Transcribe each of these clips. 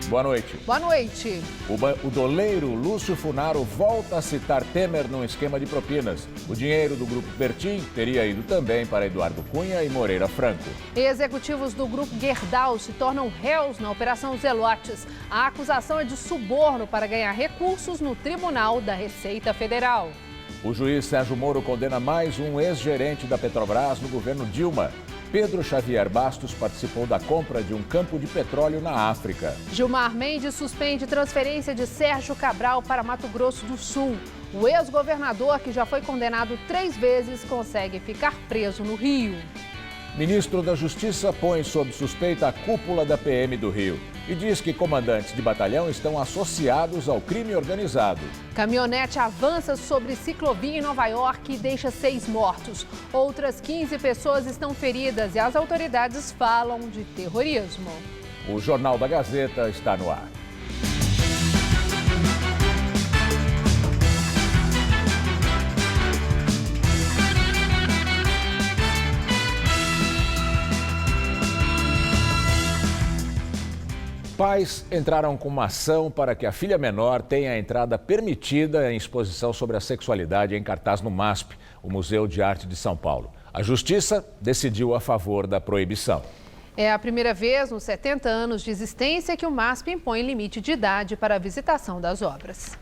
Boa noite. Boa noite. O doleiro Lúcio Funaro volta a citar Temer num esquema de propinas. O dinheiro do Grupo Bertin teria ido também para Eduardo Cunha e Moreira Franco. Executivos do Grupo Gerdau se tornam réus na Operação Zelotes. A acusação é de suborno para ganhar recursos no Tribunal da Receita Federal. O juiz Sérgio Moro condena mais um ex-gerente da Petrobras no governo Dilma. Pedro Xavier Bastos participou da compra de um campo de petróleo na África. Gilmar Mendes suspende transferência de Sérgio Cabral para Mato Grosso do Sul. O ex-governador, que já foi condenado 3 vezes, consegue ficar preso no Rio. Ministro da Justiça põe sob suspeita a cúpula da PM do Rio e diz que comandantes de batalhão estão associados ao crime organizado. Caminhonete avança sobre ciclovia em Nova York e deixa 6 mortos. Outras 15 pessoas estão feridas e as autoridades falam de terrorismo. O Jornal da Gazeta está no ar. Pais entraram com uma ação para que a filha menor tenha a entrada permitida em exposição sobre a sexualidade em cartaz no MASP, o Museu de Arte de São Paulo. A Justiça decidiu a favor da proibição. É a primeira vez nos 70 anos de existência que o MASP impõe limite de idade para a visitação das obras.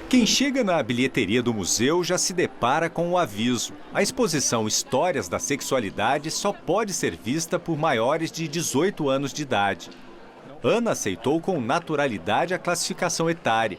Quem chega na bilheteria do museu já se depara com o aviso. A exposição Histórias da Sexualidade só pode ser vista por maiores de 18 anos de idade. Ana aceitou com naturalidade a classificação etária.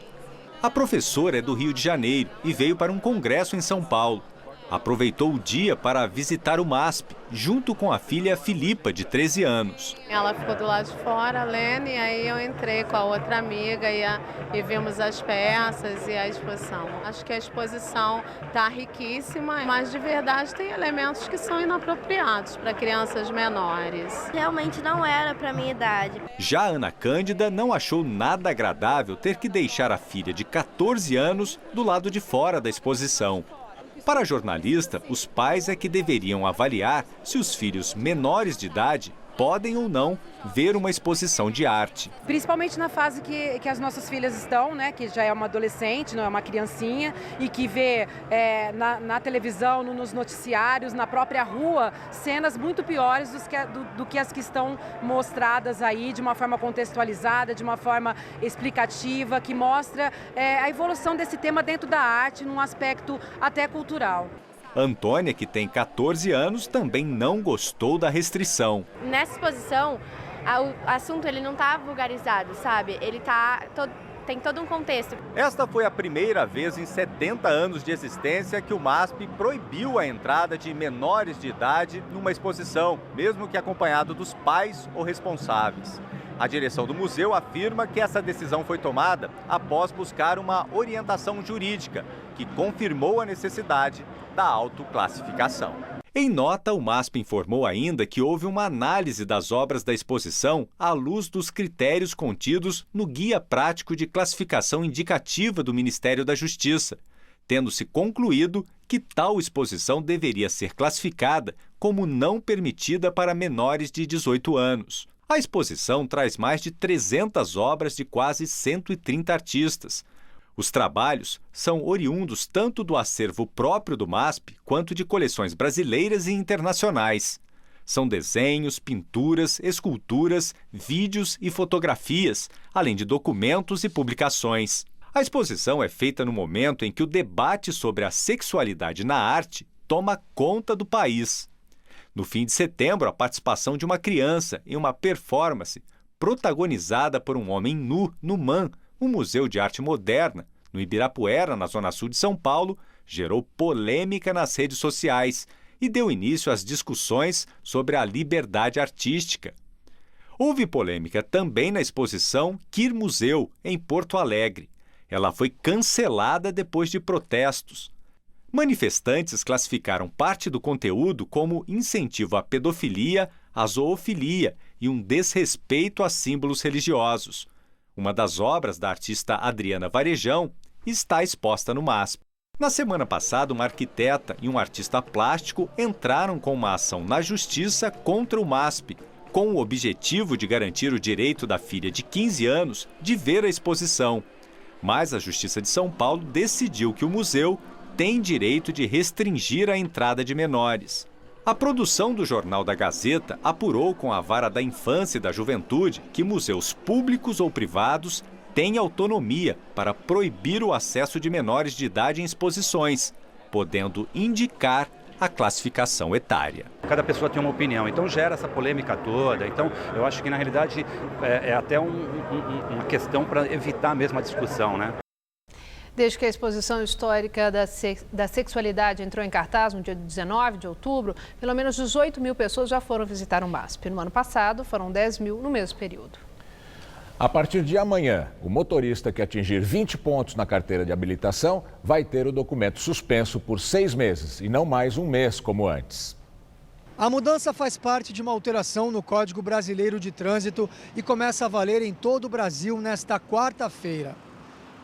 A professora é do Rio de Janeiro e veio para um congresso em São Paulo. Aproveitou o dia para visitar o MASP, junto com a filha Filipa, de 13 anos. Ela ficou do lado de fora, lendo, e aí eu entrei com a outra amiga e vimos as peças e a exposição. Acho que a exposição está riquíssima, mas de verdade tem elementos que são inapropriados para crianças menores. Realmente não era para minha idade. Já a Ana Cândida não achou nada agradável ter que deixar a filha de 14 anos do lado de fora da exposição. Para a jornalista, os pais é que deveriam avaliar se os filhos menores de idade podem ou não ver uma exposição de arte. Principalmente na fase que as nossas filhas estão, né, que já é uma adolescente, não é uma criancinha, e que vê na televisão, nos noticiários, na própria rua, cenas muito piores do que as que estão mostradas aí de uma forma contextualizada, de uma forma explicativa, que mostra a evolução desse tema dentro da arte, num aspecto até cultural. Antônia, que tem 14 anos, também não gostou da restrição. Nessa exposição, o assunto ele não está vulgarizado, sabe? Ele tem todo um contexto. Esta foi a primeira vez em 70 anos de existência que o MASP proibiu a entrada de menores de idade numa exposição, mesmo que acompanhado dos pais ou responsáveis. A direção do museu afirma que essa decisão foi tomada após buscar uma orientação jurídica, que confirmou a necessidade da autoclassificação. Em nota, o MASP informou ainda que houve uma análise das obras da exposição à luz dos critérios contidos no Guia Prático de Classificação Indicativa do Ministério da Justiça, tendo-se concluído que tal exposição deveria ser classificada como não permitida para menores de 18 anos. A exposição traz mais de 300 obras de quase 130 artistas. Os trabalhos são oriundos tanto do acervo próprio do MASP quanto de coleções brasileiras e internacionais. São desenhos, pinturas, esculturas, vídeos e fotografias, além de documentos e publicações. A exposição é feita no momento em que o debate sobre a sexualidade na arte toma conta do país. No fim de setembro, a participação de uma criança em uma performance protagonizada por um homem nu no MAM, um museu de arte moderna, no Ibirapuera, na zona sul de São Paulo, gerou polêmica nas redes sociais e deu início às discussões sobre a liberdade artística. Houve polêmica também na exposição Queer Museu, em Porto Alegre. Ela foi cancelada depois de protestos. Manifestantes classificaram parte do conteúdo como incentivo à pedofilia, à zoofilia e um desrespeito a símbolos religiosos. Uma das obras da artista Adriana Varejão está exposta no MASP. Na semana passada, uma arquiteta e um artista plástico entraram com uma ação na justiça contra o MASP, com o objetivo de garantir o direito da filha de 15 anos de ver a exposição. Mas a Justiça de São Paulo decidiu que o museu tem direito de restringir a entrada de menores. A produção do Jornal da Gazeta apurou com a Vara da Infância e da Juventude que museus públicos ou privados têm autonomia para proibir o acesso de menores de idade em exposições, podendo indicar a classificação etária. Cada pessoa tem uma opinião, então gera essa polêmica toda. Então, eu acho que, na realidade, é até uma questão para evitar mesmo a discussão, né? Desde que a exposição histórica da sexualidade entrou em cartaz no dia 19 de outubro, pelo menos 18 mil pessoas já foram visitar o MASP. No ano passado, foram 10 mil no mesmo período. A partir de amanhã, o motorista que atingir 20 pontos na carteira de habilitação vai ter o documento suspenso por 6 meses e não mais um mês como antes. A mudança faz parte de uma alteração no Código Brasileiro de Trânsito e começa a valer em todo o Brasil nesta quarta-feira.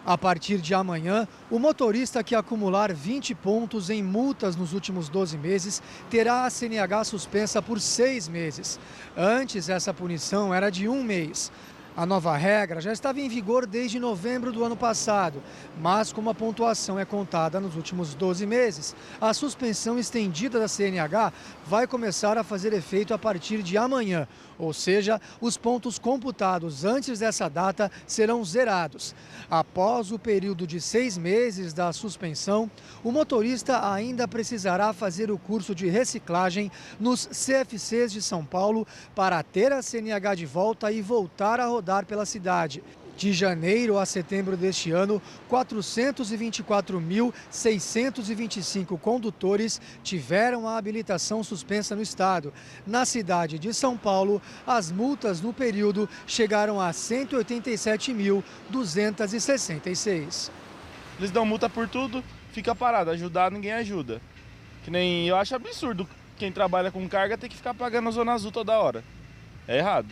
A partir de amanhã, o motorista que acumular 20 pontos em multas nos últimos 12 meses terá a CNH suspensa por 6 meses. Antes, essa punição era de 1 mês. A nova regra já estava em vigor desde novembro do ano passado, mas como a pontuação é contada nos últimos 12 meses, a suspensão estendida da CNH vai começar a fazer efeito a partir de amanhã, ou seja, os pontos computados antes dessa data serão zerados. Após o período de 6 meses da suspensão, o motorista ainda precisará fazer o curso de reciclagem nos CFCs de São Paulo para ter a CNH de volta e voltar a rodar pela cidade. De janeiro a setembro deste ano, 424.625 condutores tiveram a habilitação suspensa no estado. Na cidade de São Paulo, as multas no período chegaram a 187.266. Eles dão multa por tudo, fica parado, ajudar ninguém ajuda. Que nem eu acho absurdo quem trabalha com carga ter que ficar pagando a zona azul toda hora. É errado.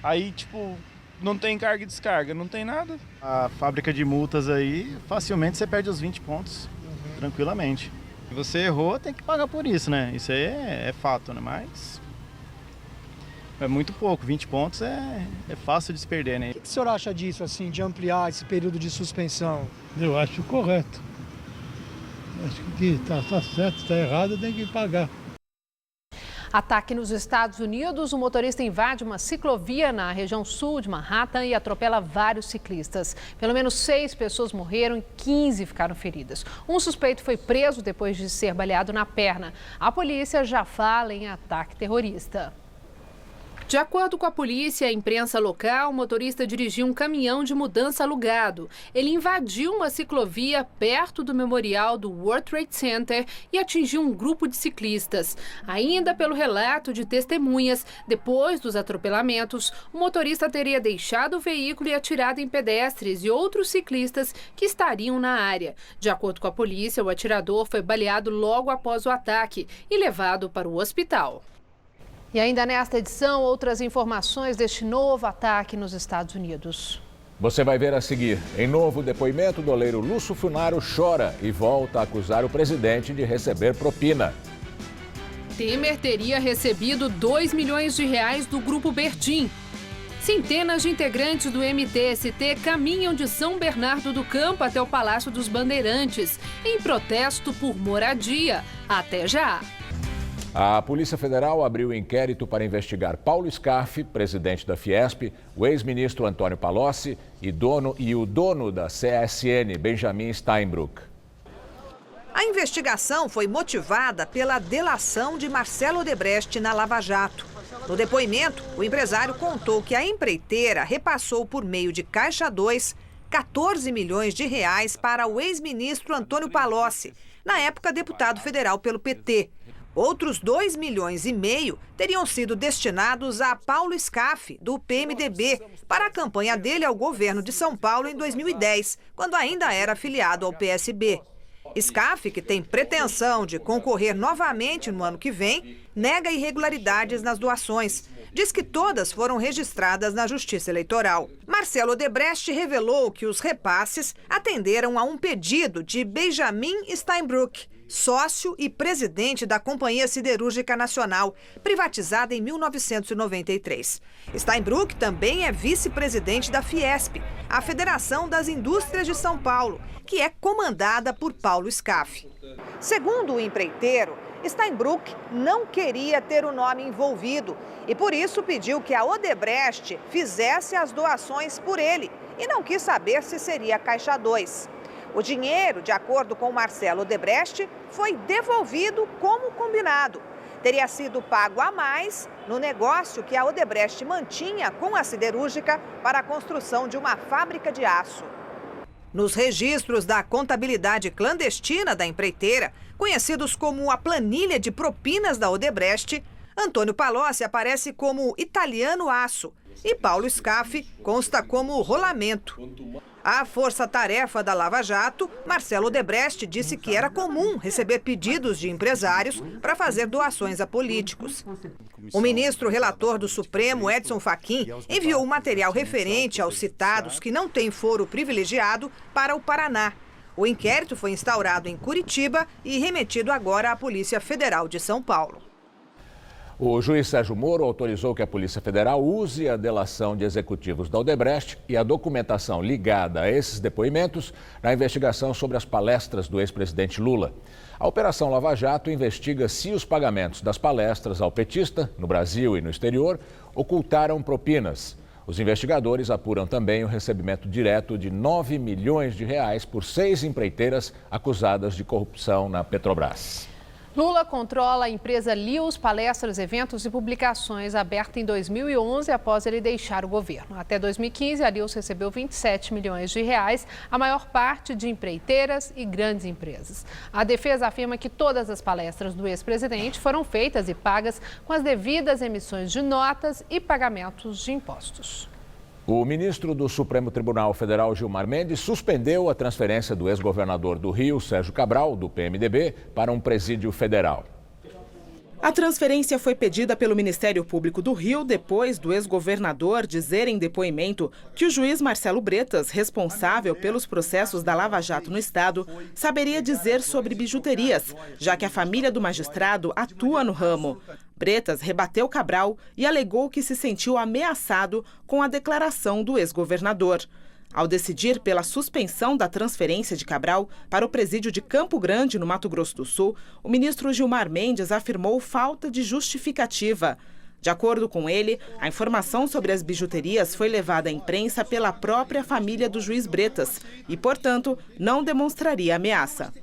Aí, tipo, não tem carga e descarga, não tem nada. A fábrica de multas aí, facilmente você perde os 20 pontos, tranquilamente. Se você errou, tem que pagar por isso, né? Isso aí é fato, né? Mas é muito pouco, 20 pontos é fácil de se perder, né? O que o senhor acha disso, assim, de ampliar esse período de suspensão? Eu acho correto. Acho que está certo, está errado, tem que pagar. Ataque nos Estados Unidos, o motorista invade uma ciclovia na região sul de Manhattan e atropela vários ciclistas. Pelo menos 6 pessoas morreram e 15 ficaram feridas. Um suspeito foi preso depois de ser baleado na perna. A polícia já fala em ataque terrorista. De acordo com a polícia e a imprensa local, o motorista dirigiu um caminhão de mudança alugado. Ele invadiu uma ciclovia perto do memorial do World Trade Center e atingiu um grupo de ciclistas. Ainda pelo relato de testemunhas, depois dos atropelamentos, o motorista teria deixado o veículo e atirado em pedestres e outros ciclistas que estariam na área. De acordo com a polícia, o atirador foi baleado logo após o ataque e levado para o hospital. E ainda nesta edição, outras informações deste novo ataque nos Estados Unidos. Você vai ver a seguir. Em novo depoimento, o doleiro Lúcio Funaro chora e volta a acusar o presidente de receber propina. Temer teria recebido R$2 milhões do Grupo Bertin. Centenas de integrantes do MTST caminham de São Bernardo do Campo até o Palácio dos Bandeirantes, em protesto por moradia. Até já! A Polícia Federal abriu inquérito para investigar Paulo Scaff, presidente da Fiesp, o ex-ministro Antônio Palocci e o dono da CSN, Benjamin Steinbrück. A investigação foi motivada pela delação de Marcelo Odebrecht na Lava Jato. No depoimento, o empresário contou que a empreiteira repassou por meio de Caixa 2 R$14 milhões para o ex-ministro Antônio Palocci, na época deputado federal pelo PT. Outros R$2,5 milhões teriam sido destinados a Paulo Scaff, do PMDB, para a campanha dele ao governo de São Paulo em 2010, quando ainda era afiliado ao PSB. Scaff, que tem pretensão de concorrer novamente no ano que vem, nega irregularidades nas doações. Diz que todas foram registradas na Justiça Eleitoral. Marcelo Odebrecht revelou que os repasses atenderam a um pedido de Benjamin Steinbrück, sócio e presidente da Companhia Siderúrgica Nacional, privatizada em 1993. Steinbrück também é vice-presidente da Fiesp, a Federação das Indústrias de São Paulo, que é comandada por Paulo Scaff. Segundo o empreiteiro, Steinbrück não queria ter o nome envolvido e por isso pediu que a Odebrecht fizesse as doações por ele e não quis saber se seria Caixa 2. O dinheiro, de acordo com Marcelo Odebrecht, foi devolvido como combinado. Teria sido pago a mais no negócio que a Odebrecht mantinha com a siderúrgica para a construção de uma fábrica de aço. Nos registros da contabilidade clandestina da empreiteira, conhecidos como a planilha de propinas da Odebrecht, Antônio Palocci aparece como Italiano Aço e Paulo Scaff consta como Rolamento. A força-tarefa da Lava Jato, Marcelo Odebrecht, disse que era comum receber pedidos de empresários para fazer doações a políticos. O ministro relator do Supremo, Edson Fachin, enviou o material referente aos citados que não têm foro privilegiado para o Paraná. O inquérito foi instaurado em Curitiba e remetido agora à Polícia Federal de São Paulo. O juiz Sérgio Moro autorizou que a Polícia Federal use a delação de executivos da Odebrecht e a documentação ligada a esses depoimentos na investigação sobre as palestras do ex-presidente Lula. A Operação Lava Jato investiga se os pagamentos das palestras ao petista, no Brasil e no exterior, ocultaram propinas. Os investigadores apuram também o recebimento direto de 9 milhões de reais por 6 empreiteiras acusadas de corrupção na Petrobras. Lula controla a empresa Lios Palestras, Eventos e Publicações, aberta em 2011 após ele deixar o governo. Até 2015, a Lios recebeu 27 milhões de reais, a maior parte de empreiteiras e grandes empresas. A defesa afirma que todas as palestras do ex-presidente foram feitas e pagas com as devidas emissões de notas e pagamentos de impostos. O ministro do Supremo Tribunal Federal, Gilmar Mendes, suspendeu a transferência do ex-governador do Rio, Sérgio Cabral, do PMDB, para um presídio federal. A transferência foi pedida pelo Ministério Público do Rio depois do ex-governador dizer em depoimento que o juiz Marcelo Bretas, responsável pelos processos da Lava Jato no estado, saberia dizer sobre bijuterias, já que a família do magistrado atua no ramo. Bretas rebateu Cabral e alegou que se sentiu ameaçado com a declaração do ex-governador. Ao decidir pela suspensão da transferência de Cabral para o presídio de Campo Grande, no Mato Grosso do Sul, o ministro Gilmar Mendes afirmou falta de justificativa. De acordo com ele, a informação sobre as bijuterias foi levada à imprensa pela própria família do juiz Bretas e, portanto, não demonstraria ameaça.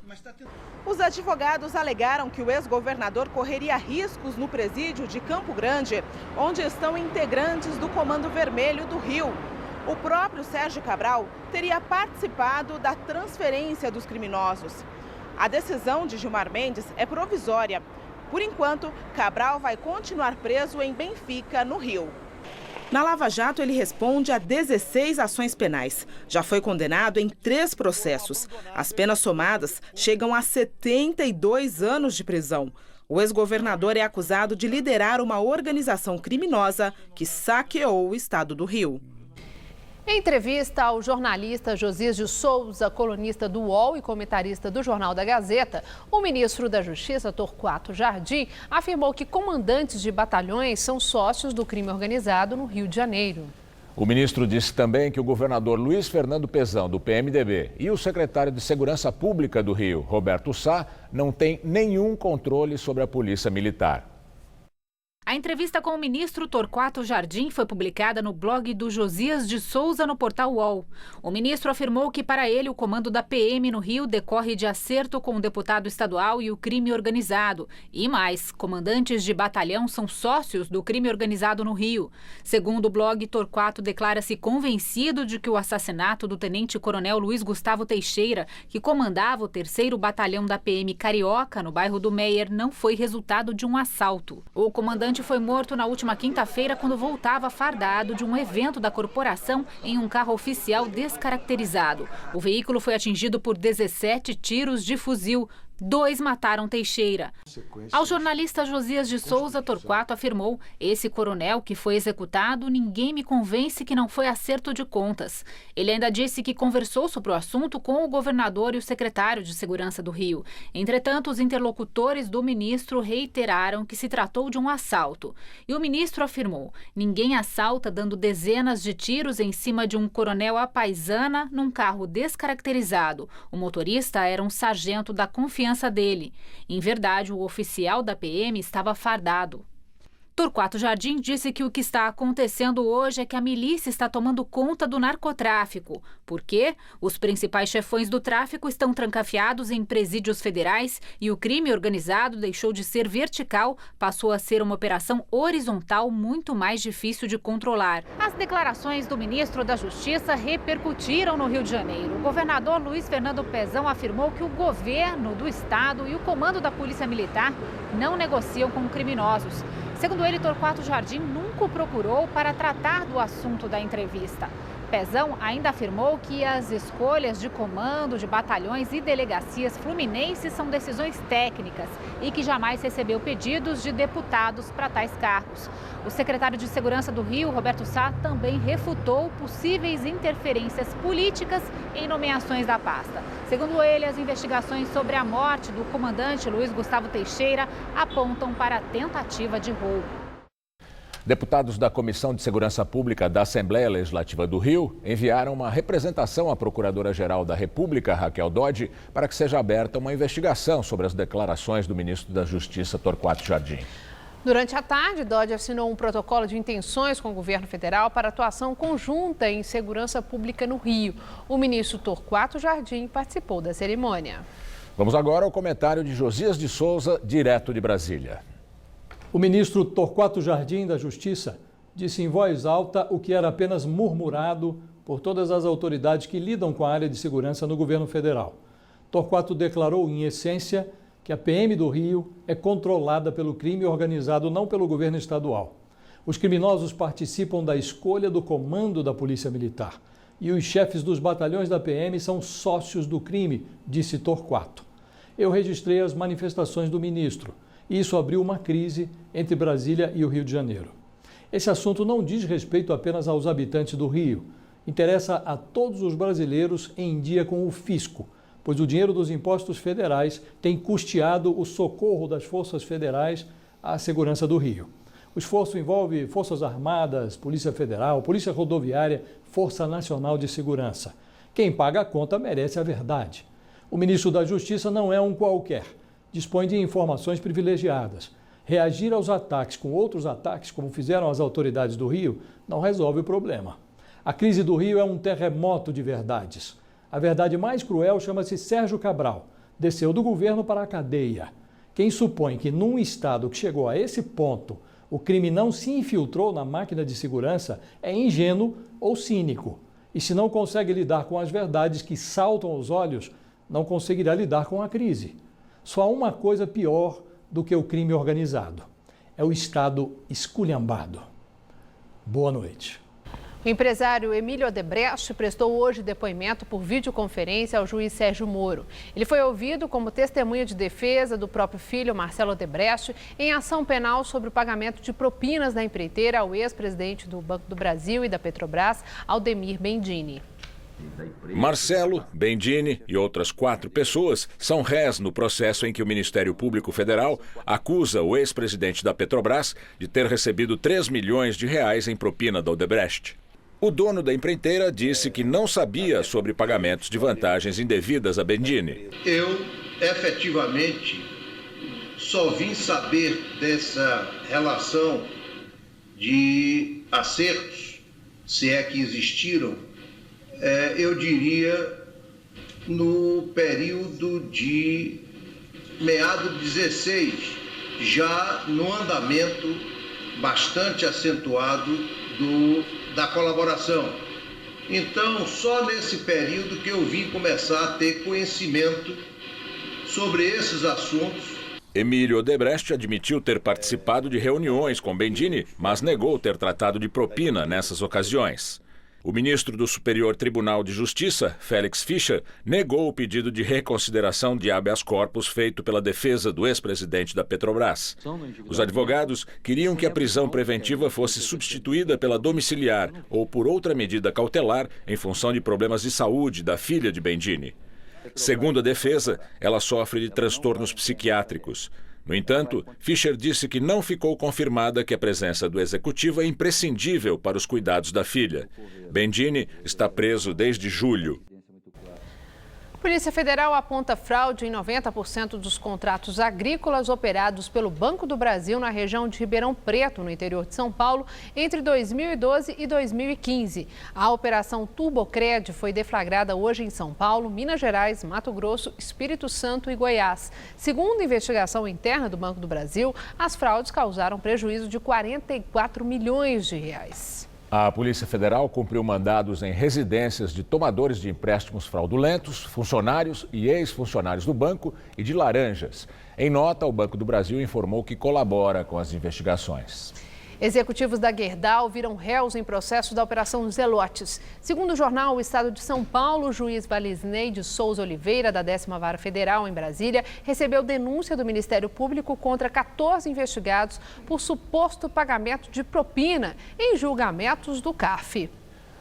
Os advogados alegaram que o ex-governador correria riscos no presídio de Campo Grande, onde estão integrantes do Comando Vermelho do Rio. O próprio Sérgio Cabral teria participado da transferência dos criminosos. A decisão de Gilmar Mendes é provisória. Por enquanto, Cabral vai continuar preso em Benfica, no Rio. Na Lava Jato, ele responde a 16 ações penais. Já foi condenado em 3 processos. As penas somadas chegam a 72 anos de prisão. O ex-governador é acusado de liderar uma organização criminosa que saqueou o estado do Rio. Em entrevista ao jornalista Josias de Souza, colunista do UOL e comentarista do Jornal da Gazeta, o ministro da Justiça, Torquato Jardim, afirmou que comandantes de batalhões são sócios do crime organizado no Rio de Janeiro. O ministro disse também que o governador Luiz Fernando Pezão, do PMDB, e o secretário de Segurança Pública do Rio, Roberto Sá, não têm nenhum controle sobre a polícia militar. A entrevista com o ministro Torquato Jardim foi publicada no blog do Josias de Souza no portal UOL. O ministro afirmou que para ele o comando da PM no Rio decorre de acerto com o deputado estadual e o crime organizado. E mais, comandantes de batalhão são sócios do crime organizado no Rio. Segundo o blog, Torquato declara-se convencido de que o assassinato do tenente-coronel Luiz Gustavo Teixeira, que comandava o 3º Batalhão da PM Carioca, no bairro do Meier, não foi resultado de um assalto. O comandante foi morto na última quinta-feira quando voltava fardado de um evento da corporação em um carro oficial descaracterizado. O veículo foi atingido por 17 tiros de fuzil. 2 mataram Teixeira. Ao jornalista Josias de Souza, Torquato afirmou: esse coronel que foi executado, ninguém me convence que não foi acerto de contas. Ele ainda disse que conversou sobre o assunto com o governador e o secretário de Segurança do Rio. Entretanto, os interlocutores do ministro reiteraram que se tratou de um assalto. E o ministro afirmou: ninguém assalta dando dezenas de tiros em cima de um coronel à paisana num carro descaracterizado. O motorista era um sargento da confiança dele. Em verdade, o oficial da PM estava fardado. Torquato Jardim disse que o que está acontecendo hoje é que a milícia está tomando conta do narcotráfico. Por quê? Os principais chefões do tráfico estão trancafiados em presídios federais e o crime organizado deixou de ser vertical, passou a ser uma operação horizontal muito mais difícil de controlar. As declarações do ministro da Justiça repercutiram no Rio de Janeiro. O governador Luiz Fernando Pezão afirmou que o governo do estado e o comando da Polícia Militar não negociam com criminosos. Segundo ele, Torquato Jardim nunca o procurou para tratar do assunto da entrevista. Pezão ainda afirmou que as escolhas de comando de batalhões e delegacias fluminenses são decisões técnicas e que jamais recebeu pedidos de deputados para tais cargos. O secretário de Segurança do Rio, Roberto Sá, também refutou possíveis interferências políticas em nomeações da pasta. Segundo ele, as investigações sobre a morte do comandante Luiz Gustavo Teixeira apontam para a tentativa de roubo. Deputados da Comissão de Segurança Pública da Assembleia Legislativa do Rio enviaram uma representação à Procuradora-Geral da República, Raquel Dodge, para que seja aberta uma investigação sobre as declarações do ministro da Justiça, Torquato Jardim. Durante a tarde, Dodge assinou um protocolo de intenções com o governo federal para atuação conjunta em segurança pública no Rio. O ministro Torquato Jardim participou da cerimônia. Vamos agora ao comentário de Josias de Souza, direto de Brasília. O ministro Torquato Jardim da Justiça disse em voz alta o que era apenas murmurado por todas as autoridades que lidam com a área de segurança no governo federal. Torquato declarou, em essência, que a PM do Rio é controlada pelo crime organizado, não pelo governo estadual. Os criminosos participam da escolha do comando da Polícia Militar e os chefes dos batalhões da PM são sócios do crime, disse Torquato. Eu registrei as manifestações do ministro. Isso abriu uma crise entre Brasília e o Rio de Janeiro. Esse assunto não diz respeito apenas aos habitantes do Rio. Interessa a todos os brasileiros em dia com o fisco, pois o dinheiro dos impostos federais tem custeado o socorro das forças federais à segurança do Rio. O esforço envolve Forças Armadas, Polícia Federal, Polícia Rodoviária, Força Nacional de Segurança. Quem paga a conta merece a verdade. O ministro da Justiça não é um qualquer. Dispõe de informações privilegiadas. Reagir aos ataques com outros ataques, como fizeram as autoridades do Rio, não resolve o problema. A crise do Rio é um terremoto de verdades. A verdade mais cruel chama-se Sérgio Cabral. Desceu do governo para a cadeia. Quem supõe que num estado que chegou a esse ponto, o crime não se infiltrou na máquina de segurança é ingênuo ou cínico. E se não consegue lidar com as verdades que saltam aos olhos, não conseguirá lidar com a crise. Só há uma coisa pior do que o crime organizado. É o Estado esculhambado. Boa noite. O empresário Emílio Odebrecht prestou hoje depoimento por videoconferência ao juiz Sérgio Moro. Ele foi ouvido como testemunha de defesa do próprio filho, Marcelo Odebrecht, em ação penal sobre o pagamento de propinas da empreiteira ao ex-presidente do Banco do Brasil e da Petrobras, Aldemir Bendini. Marcelo, Bendini e outras 4 pessoas são réis no processo em que o Ministério Público Federal acusa o ex-presidente da Petrobras de ter recebido 3 milhões de reais em propina da Odebrecht. O dono da empreiteira disse que não sabia sobre pagamentos de vantagens indevidas a Bendini. Eu, efetivamente, só vim saber dessa relação de acertos, se é que existiram, eu diria, no período de meado de 16, já no andamento bastante acentuado da colaboração. Então, só nesse período que eu vim começar a ter conhecimento sobre esses assuntos. Emílio Odebrecht admitiu ter participado de reuniões com Bendini, mas negou ter tratado de propina nessas ocasiões. O ministro do Superior Tribunal de Justiça, Félix Fischer, negou o pedido de reconsideração de habeas corpus feito pela defesa do ex-presidente da Petrobras. Os advogados queriam que a prisão preventiva fosse substituída pela domiciliar ou por outra medida cautelar em função de problemas de saúde da filha de Bendini. Segundo a defesa, ela sofre de transtornos psiquiátricos. No entanto, Fischer disse que não ficou confirmada que a presença do executivo é imprescindível para os cuidados da filha. Bendini está preso desde julho. A Polícia Federal aponta fraude em 90% dos contratos agrícolas operados pelo Banco do Brasil na região de Ribeirão Preto, no interior de São Paulo, entre 2012 e 2015. A Operação Turbocred foi deflagrada hoje em São Paulo, Minas Gerais, Mato Grosso, Espírito Santo e Goiás. Segundo a investigação interna do Banco do Brasil, as fraudes causaram prejuízo de 44 milhões de reais. A Polícia Federal cumpriu mandados em residências de tomadores de empréstimos fraudulentos, funcionários e ex-funcionários do banco e de laranjas. Em nota, o Banco do Brasil informou que colabora com as investigações. Executivos da Gerdau viram réus em processo da Operação Zelotes. Segundo o jornal O Estado de São Paulo, o juiz Valisney de Souza Oliveira, da 10ª Vara Federal em Brasília, recebeu denúncia do Ministério Público contra 14 investigados por suposto pagamento de propina em julgamentos do CARF.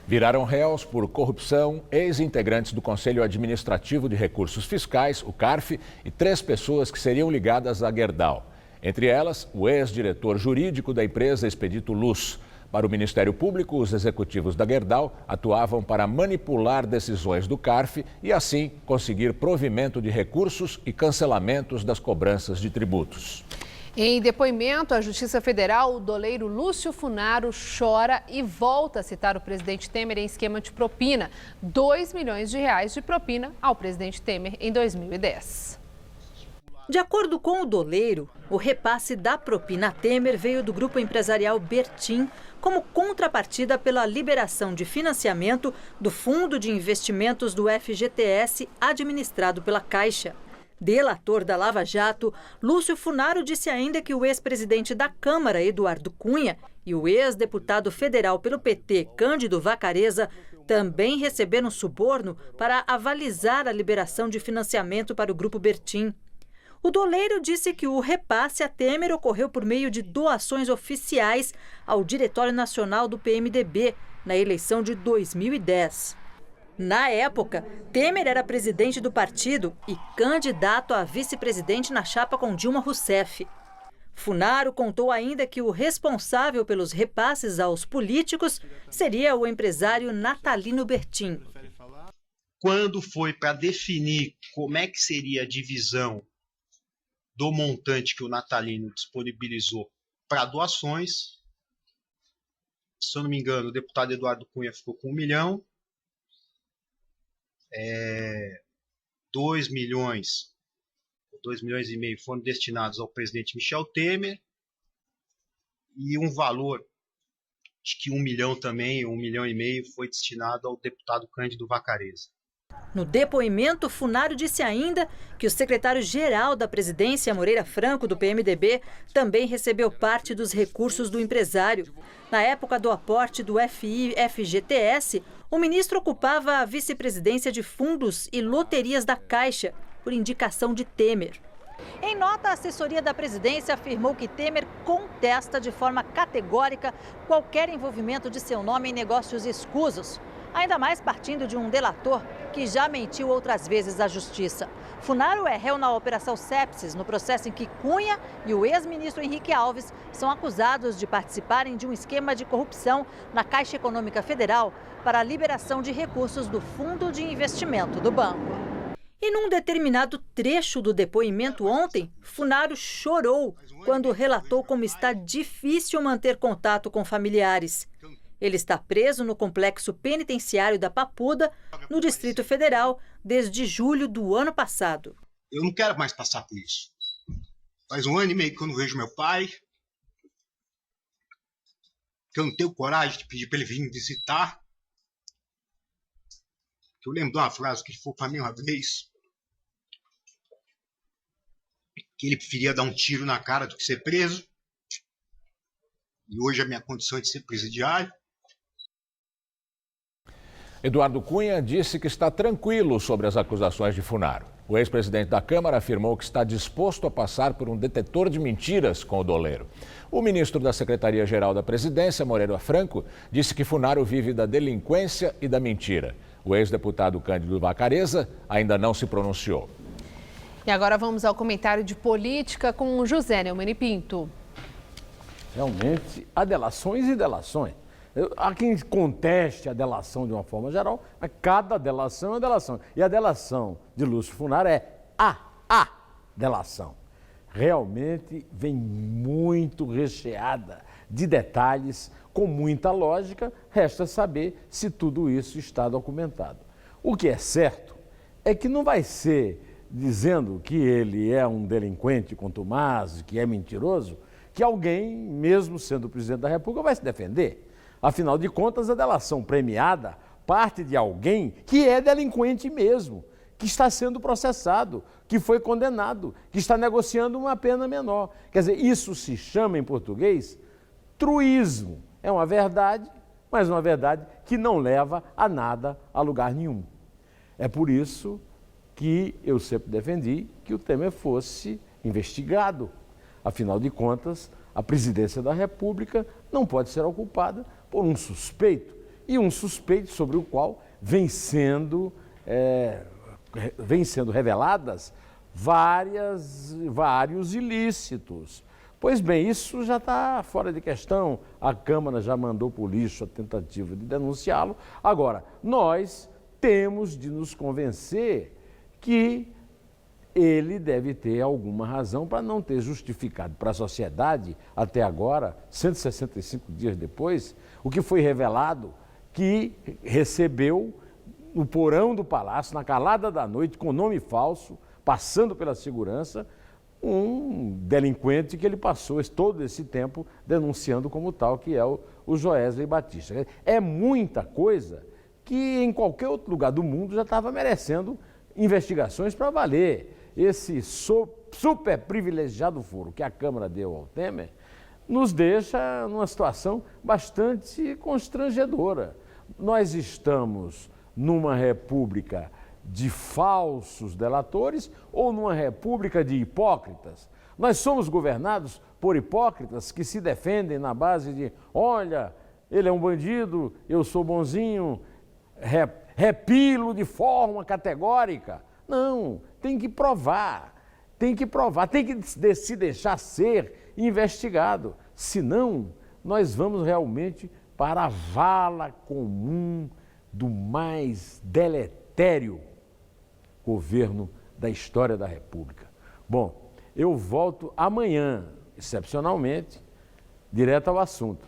Viraram réus por corrupção ex-integrantes do Conselho Administrativo de Recursos Fiscais, o CARF, e 3 pessoas que seriam ligadas à Gerdau. Entre elas, o ex-diretor jurídico da empresa Expedito Luz. Para o Ministério Público, os executivos da Gerdau atuavam para manipular decisões do CARF e, assim, conseguir provimento de recursos e cancelamentos das cobranças de tributos. Em depoimento à Justiça Federal, o doleiro Lúcio Funaro chora e volta a citar o presidente Temer em esquema de propina. 2 milhões de reais de propina ao presidente Temer em 2010. De acordo com o doleiro, o repasse da propina a Temer veio do grupo empresarial Bertin como contrapartida pela liberação de financiamento do Fundo de Investimentos do FGTS administrado pela Caixa. Delator da Lava Jato, Lúcio Funaro disse ainda que o ex-presidente da Câmara, Eduardo Cunha, e o ex-deputado federal pelo PT, Cândido Vacareza, também receberam suborno para avalizar a liberação de financiamento para o grupo Bertin. O doleiro disse que o repasse a Temer ocorreu por meio de doações oficiais ao Diretório Nacional do PMDB, na eleição de 2010. Na época, Temer era presidente do partido e candidato a vice-presidente na chapa com Dilma Rousseff. Funaro contou ainda que o responsável pelos repasses aos políticos seria o empresário Natalino Bertin. Quando foi para definir como é que seria a divisão do montante que o Natalino disponibilizou para doações, se eu não me engano, o deputado Eduardo Cunha ficou com 1 milhão, 2 milhões e meio foram destinados ao presidente Michel Temer e um valor, acho que 1 milhão também, 1 milhão e meio foi destinado ao deputado Cândido Vacareza. No depoimento, Funaro disse ainda que o secretário-geral da presidência, Moreira Franco, do PMDB, também recebeu parte dos recursos do empresário. Na época do aporte do FI-FGTS, o ministro ocupava a vice-presidência de fundos e loterias da Caixa, por indicação de Temer. Em nota, a assessoria da presidência afirmou que Temer contesta de forma categórica qualquer envolvimento de seu nome em negócios escusos. Ainda mais partindo de um delator que já mentiu outras vezes à justiça. Funaro é réu na Operação Sepsis, no processo em que Cunha e o ex-ministro Henrique Alves são acusados de participarem de um esquema de corrupção na Caixa Econômica Federal para a liberação de recursos do Fundo de Investimento do banco. E num determinado trecho do depoimento ontem, Funaro chorou quando relatou como está difícil manter contato com familiares. Ele está preso no complexo penitenciário da Papuda, no Distrito Federal, desde julho do ano passado. Eu não quero mais passar por isso. Faz 1 ano e meio que eu não vejo meu pai, que eu não tenho coragem de pedir para ele vir me visitar. Eu lembro de uma frase que ele falou para mim uma vez, que ele preferia dar um tiro na cara do que ser preso. E hoje a minha condição é de ser presidiário. Eduardo Cunha disse que está tranquilo sobre as acusações de Funaro. O ex-presidente da Câmara afirmou que está disposto a passar por um detetor de mentiras com o doleiro. O ministro da Secretaria-Geral da Presidência, Moreira Franco, disse que Funaro vive da delinquência e da mentira. O ex-deputado Cândido Vacarezza ainda não se pronunciou. E agora vamos ao comentário de política com José Neumann Pinto. Realmente, há delações e delações. Há quem conteste a delação de uma forma geral, mas cada delação é uma delação. E a delação de Lúcio Funaro é a delação. Realmente vem muito recheada de detalhes, com muita lógica, resta saber se tudo isso está documentado. O que é certo é que não vai ser dizendo que ele é um delinquente contumaz, que é mentiroso, que alguém, mesmo sendo o presidente da República, vai se defender. Afinal de contas, a delação premiada parte de alguém que é delinquente mesmo, que está sendo processado, que foi condenado, que está negociando uma pena menor. Quer dizer, isso se chama em português truísmo. É uma verdade, mas uma verdade que não leva a nada, a lugar nenhum. É por isso que eu sempre defendi que o Temer fosse investigado. Afinal de contas, a presidência da República não pode ser ocupada por um suspeito, e um suspeito sobre o qual vem sendo reveladas vários ilícitos. Pois bem, isso já está fora de questão, a Câmara já mandou para o lixo a tentativa de denunciá-lo. Agora, nós temos de nos convencer que ele deve ter alguma razão para não ter justificado para a sociedade, até agora, 165 dias depois, o que foi revelado que recebeu no porão do palácio, na calada da noite, com nome falso, passando pela segurança, um delinquente que ele passou todo esse tempo denunciando como tal, que é o Joesley Batista. É muita coisa que em qualquer outro lugar do mundo já estava merecendo investigações para valer. Esse super privilegiado foro que a Câmara deu ao Temer nos deixa numa situação bastante constrangedora. Nós estamos numa república de falsos delatores ou numa república de hipócritas? Nós somos governados por hipócritas que se defendem na base de: olha, ele é um bandido, eu sou bonzinho, repilo de forma categórica. Não, tem que provar, tem que se deixar ser investigado. Senão, nós vamos realmente para a vala comum do mais deletério governo da história da República. Bom, eu volto amanhã, excepcionalmente, direto ao assunto.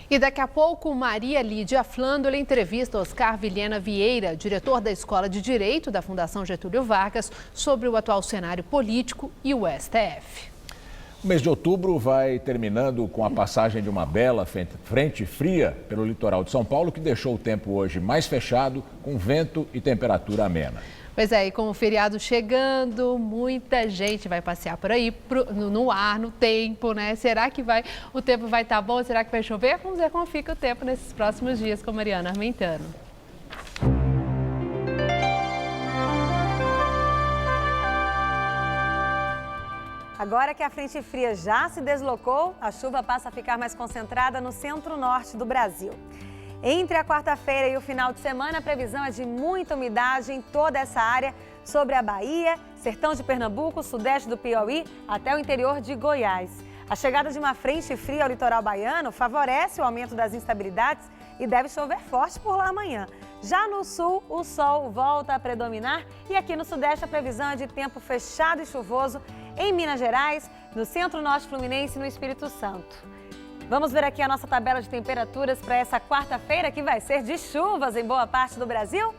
E daqui a pouco, Maria Lídia Flândula entrevista Oscar Vilhena Vieira, diretor da Escola de Direito da Fundação Getúlio Vargas, sobre o atual cenário político e o STF. O mês de outubro vai terminando com a passagem de uma bela frente fria pelo litoral de São Paulo, que deixou o tempo hoje mais fechado, com vento e temperatura amena. Pois é, e com o feriado chegando, muita gente vai passear por aí, no ar, no tempo, né? Será que o tempo vai estar bom? Será que vai chover? Vamos ver como fica o tempo nesses próximos dias com Mariana Armentano. Agora que a frente fria já se deslocou, a chuva passa a ficar mais concentrada no centro-norte do Brasil. Entre a quarta-feira e o final de semana, a previsão é de muita umidade em toda essa área, sobre a Bahia, sertão de Pernambuco, sudeste do Piauí, até o interior de Goiás. A chegada de uma frente fria ao litoral baiano favorece o aumento das instabilidades e deve chover forte por lá amanhã. Já no sul, o sol volta a predominar e aqui no sudeste a previsão é de tempo fechado e chuvoso em Minas Gerais, no centro-norte fluminense e no Espírito Santo. Vamos ver aqui a nossa tabela de temperaturas para essa quarta-feira, que vai ser de chuvas em boa parte do Brasil.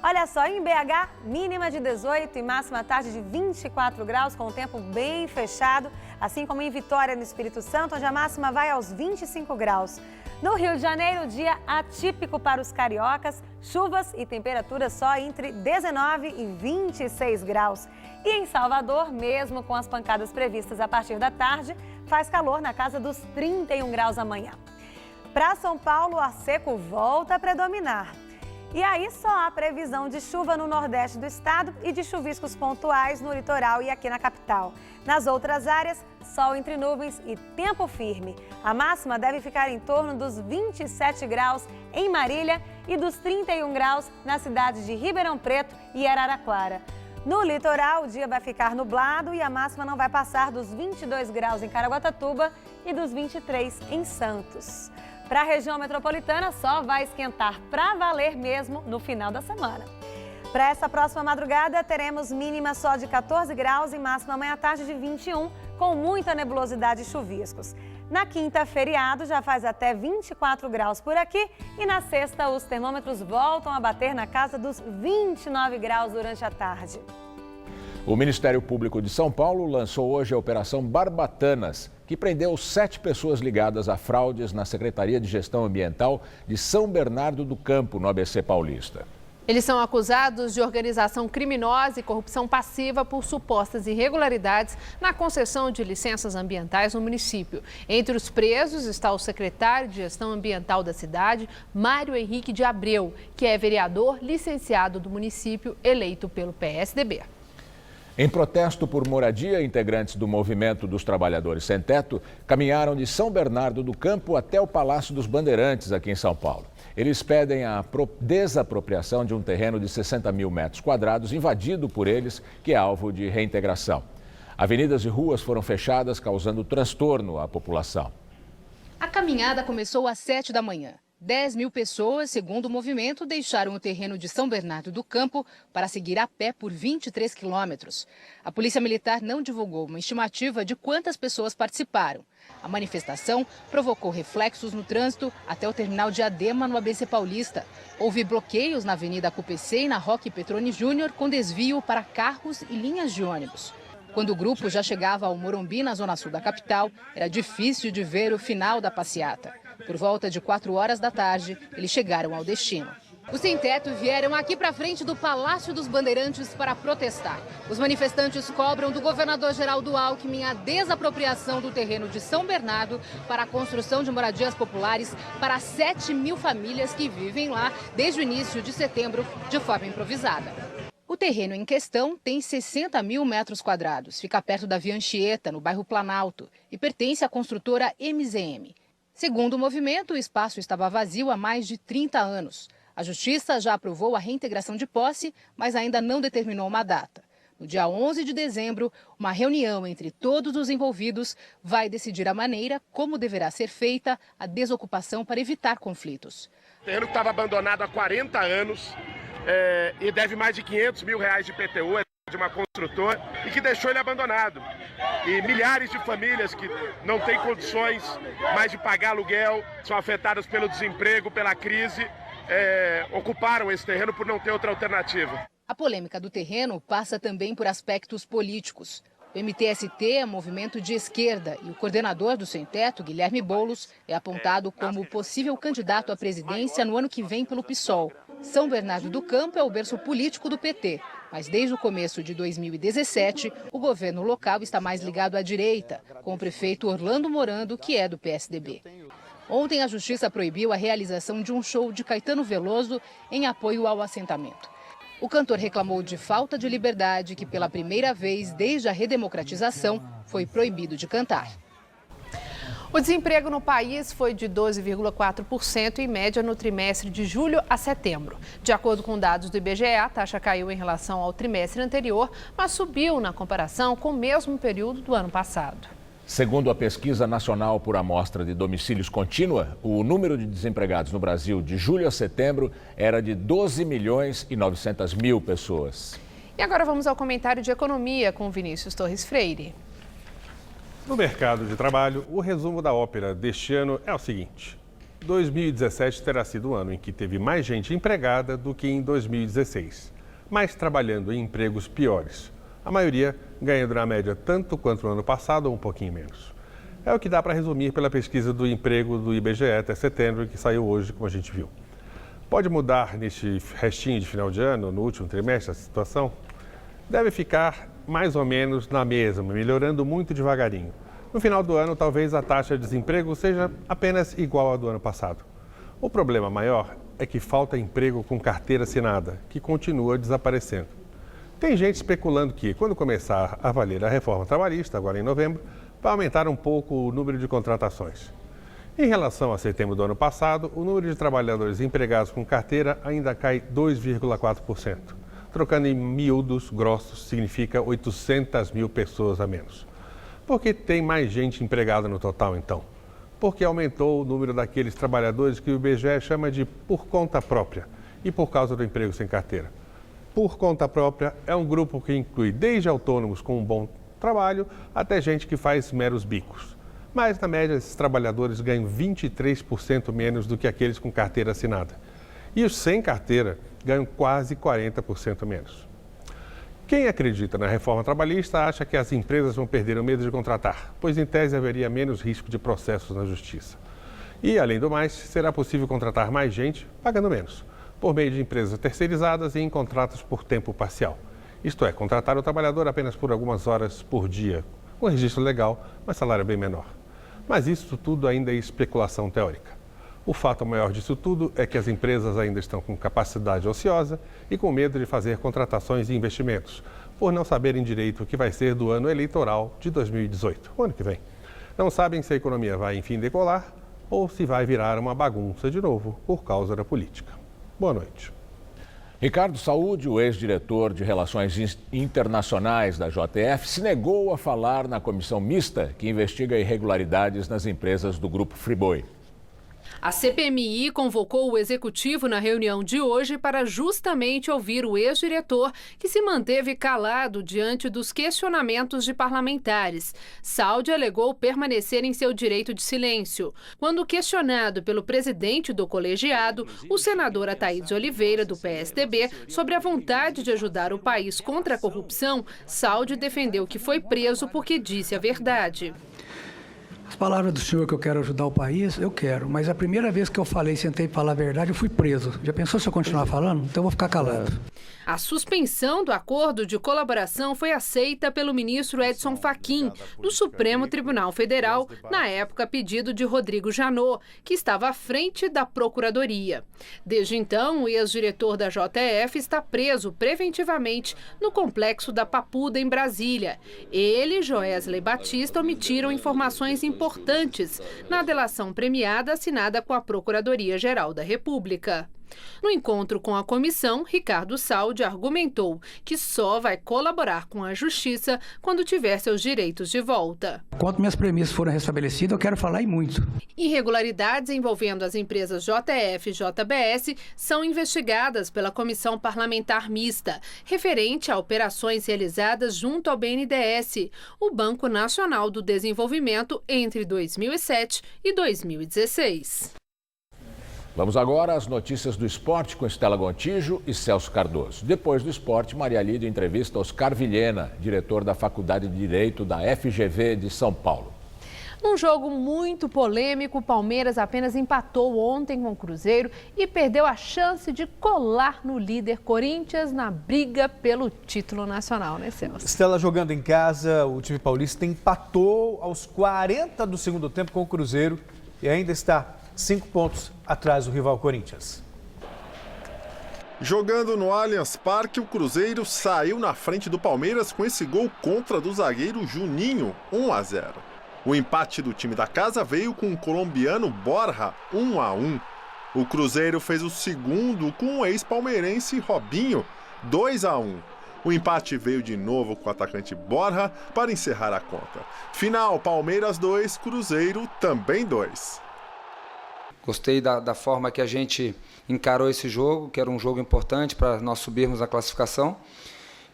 Olha só, em BH, mínima de 18 e máxima à tarde de 24 graus, com o tempo bem fechado, assim como em Vitória, no Espírito Santo, onde a máxima vai aos 25 graus. No Rio de Janeiro, dia atípico para os cariocas, chuvas e temperaturas só entre 19 e 26 graus. E em Salvador, mesmo com as pancadas previstas a partir da tarde, faz calor na casa dos 31 graus amanhã. Para São Paulo, o ar seco volta a predominar. E aí só há previsão de chuva no nordeste do estado e de chuviscos pontuais no litoral e aqui na capital. Nas outras áreas, sol entre nuvens e tempo firme. A máxima deve ficar em torno dos 27 graus em Marília e dos 31 graus nas cidades de Ribeirão Preto e Araraquara. No litoral, o dia vai ficar nublado e a máxima não vai passar dos 22 graus em Caraguatatuba e dos 23 em Santos. Para a região metropolitana, só vai esquentar para valer mesmo no final da semana. Para essa próxima madrugada, teremos mínima só de 14 graus e máxima amanhã à tarde de 21, com muita nebulosidade e chuviscos. Na quinta, feriado, já faz até 24 graus por aqui e na sexta, os termômetros voltam a bater na casa dos 29 graus durante a tarde. O Ministério Público de São Paulo lançou hoje a Operação Barbatanas, que prendeu 7 pessoas ligadas a fraudes na Secretaria de Gestão Ambiental de São Bernardo do Campo, no ABC Paulista. Eles são acusados de organização criminosa e corrupção passiva por supostas irregularidades na concessão de licenças ambientais no município. Entre os presos está o secretário de Gestão Ambiental da cidade, Mário Henrique de Abreu, que é vereador licenciado do município eleito pelo PSDB. Em protesto por moradia, integrantes do Movimento dos Trabalhadores Sem Teto caminharam de São Bernardo do Campo até o Palácio dos Bandeirantes, aqui em São Paulo. Eles pedem a desapropriação de um terreno de 60 mil metros quadrados invadido por eles, que é alvo de reintegração. Avenidas e ruas foram fechadas, causando transtorno à população. A caminhada começou às 7 da manhã. 10 mil pessoas, segundo o movimento, deixaram o terreno de São Bernardo do Campo para seguir a pé por 23 quilômetros. A Polícia Militar não divulgou uma estimativa de quantas pessoas participaram. A manifestação provocou reflexos no trânsito até o terminal de Adema, no ABC Paulista. Houve bloqueios na Avenida CUPC e na Roque Petroni Júnior, com desvio para carros e linhas de ônibus. Quando o grupo já chegava ao Morumbi, na zona sul da capital, era difícil de ver o final da passeata. Por volta de 4 horas da tarde, eles chegaram ao destino. Os sem-teto vieram aqui para frente do Palácio dos Bandeirantes para protestar. Os manifestantes cobram do governador Geraldo Alckmin a desapropriação do terreno de São Bernardo para a construção de moradias populares para 7 mil famílias que vivem lá desde o início de setembro de forma improvisada. O terreno em questão tem 60 mil metros quadrados, fica perto da Via Anchieta, no bairro Planalto, e pertence à construtora MZM. Segundo o movimento, o espaço estava vazio há mais de 30 anos. A Justiça já aprovou a reintegração de posse, mas ainda não determinou uma data. No dia 11 de dezembro, uma reunião entre todos os envolvidos vai decidir a maneira como deverá ser feita a desocupação para evitar conflitos. O terreno que estava abandonado há 40 anos e deve mais de 500 mil reais de IPTU, de uma construtora, e que deixou ele abandonado. E milhares de famílias que não têm condições mais de pagar aluguel, são afetadas pelo desemprego, pela crise, ocuparam esse terreno por não ter outra alternativa. A polêmica do terreno passa também por aspectos políticos. O MTST é um movimento de esquerda e o coordenador do Sem Teto, Guilherme Boulos, é apontado como possível candidato à presidência no ano que vem pelo PSOL. São Bernardo do Campo é o berço político do PT, mas desde o começo de 2017, o governo local está mais ligado à direita, com o prefeito Orlando Morando, que é do PSDB. Ontem, a Justiça proibiu a realização de um show de Caetano Veloso em apoio ao assentamento. O cantor reclamou de falta de liberdade que, pela primeira vez desde a redemocratização, foi proibido de cantar. O desemprego no país foi de 12,4% em média no trimestre de julho a setembro. De acordo com dados do IBGE, a taxa caiu em relação ao trimestre anterior, mas subiu na comparação com o mesmo período do ano passado. Segundo a Pesquisa Nacional por Amostra de Domicílios Contínua, o número de desempregados no Brasil de julho a setembro era de 12 milhões e 900 mil pessoas. E agora vamos ao comentário de economia com Vinícius Torres Freire. No mercado de trabalho, o resumo da ópera deste ano é o seguinte: 2017 terá sido o ano em que teve mais gente empregada do que em 2016, mas trabalhando em empregos piores. A maioria ganhando na média tanto quanto no ano passado ou um pouquinho menos. É o que dá para resumir pela pesquisa do emprego do IBGE até setembro, que saiu hoje, como a gente viu. Pode mudar neste restinho de final de ano, no último trimestre, a situação? Deve ficar mais ou menos na mesma, melhorando muito devagarinho. No final do ano, talvez a taxa de desemprego seja apenas igual à do ano passado. O problema maior é que falta emprego com carteira assinada, que continua desaparecendo. Tem gente especulando que, quando começar a valer a reforma trabalhista, agora em novembro, vai aumentar um pouco o número de contratações. Em relação a setembro do ano passado, o número de trabalhadores empregados com carteira ainda cai 2,4%. Trocando em miúdos grossos, significa 800 mil pessoas a menos. Por que tem mais gente empregada no total, então? Porque aumentou o número daqueles trabalhadores que o IBGE chama de por conta própria e por causa do emprego sem carteira. Por conta própria é um grupo que inclui desde autônomos com um bom trabalho até gente que faz meros bicos. Mas, na média, esses trabalhadores ganham 23% menos do que aqueles com carteira assinada. E os sem carteira ganham quase 40% menos. Quem acredita na reforma trabalhista acha que as empresas vão perder o medo de contratar, pois, em tese, haveria menos risco de processos na justiça. E, além do mais, será possível contratar mais gente pagando menos, por meio de empresas terceirizadas e em contratos por tempo parcial. Isto é, contratar o trabalhador apenas por algumas horas por dia, com registro legal, mas salário bem menor. Mas isso tudo ainda é especulação teórica. O fato maior disso tudo é que as empresas ainda estão com capacidade ociosa e com medo de fazer contratações e investimentos, por não saberem direito o que vai ser do ano eleitoral de 2018, o ano que vem. Não sabem se a economia vai, enfim, decolar ou se vai virar uma bagunça de novo por causa da política. Boa noite. Ricardo Saúde, o ex-diretor de Relações Internacionais da JF, se negou a falar na comissão mista que investiga irregularidades nas empresas do Grupo Friboi. A CPMI convocou o executivo na reunião de hoje para justamente ouvir o ex-diretor, que se manteve calado diante dos questionamentos de parlamentares. Saúde alegou permanecer em seu direito de silêncio. Quando questionado pelo presidente do colegiado, o senador Ataídes Oliveira, do PSDB, sobre a vontade de ajudar o país contra a corrupção, Saúde defendeu que foi preso porque disse a verdade. As palavras do senhor que eu quero ajudar o país, eu quero. Mas a primeira vez que eu falei, sentei para falar a verdade, eu fui preso. Já pensou se eu continuar falando? Então eu vou ficar calado. A suspensão do acordo de colaboração foi aceita pelo ministro Edson Fachin, do Supremo Tribunal Federal, na época a pedido de Rodrigo Janot, que estava à frente da Procuradoria. Desde então, o ex-diretor da JF está preso preventivamente no complexo da Papuda, em Brasília. Ele e Joesley Batista omitiram informações importantes na delação premiada assinada com a Procuradoria-Geral da República. No encontro com a comissão, Ricardo Saúde argumentou que só vai colaborar com a justiça quando tiver seus direitos de volta. Quando minhas premissas forem restabelecidas, eu quero falar e muito. Irregularidades envolvendo as empresas JF e JBS são investigadas pela Comissão Parlamentar Mista, referente a operações realizadas junto ao BNDES, o Banco Nacional do Desenvolvimento, entre 2007 e 2016. Vamos agora às notícias do esporte com Estela Gontijo e Celso Cardoso. Depois do esporte, Maria Lídia entrevista Oscar Vilhena, diretor da Faculdade de Direito da FGV de São Paulo. Num jogo muito polêmico, o Palmeiras apenas empatou ontem com o Cruzeiro e perdeu a chance de colar no líder Corinthians na briga pelo título nacional, né, Celso? Estela, jogando em casa, o time paulista empatou aos 40 do segundo tempo com o Cruzeiro e ainda está 5 pontos atrás do rival Corinthians. Jogando no Allianz Parque, o Cruzeiro saiu na frente do Palmeiras com esse gol contra do zagueiro Juninho, 1-0. O empate do time da casa veio com o colombiano Borja, 1-1. O Cruzeiro fez o segundo com o ex-palmeirense Robinho, 2-1. O empate veio de novo com o atacante Borja para encerrar a conta. Final, Palmeiras 2, Cruzeiro também 2. Gostei da forma que a gente encarou esse jogo, que era um jogo importante para nós subirmos na classificação.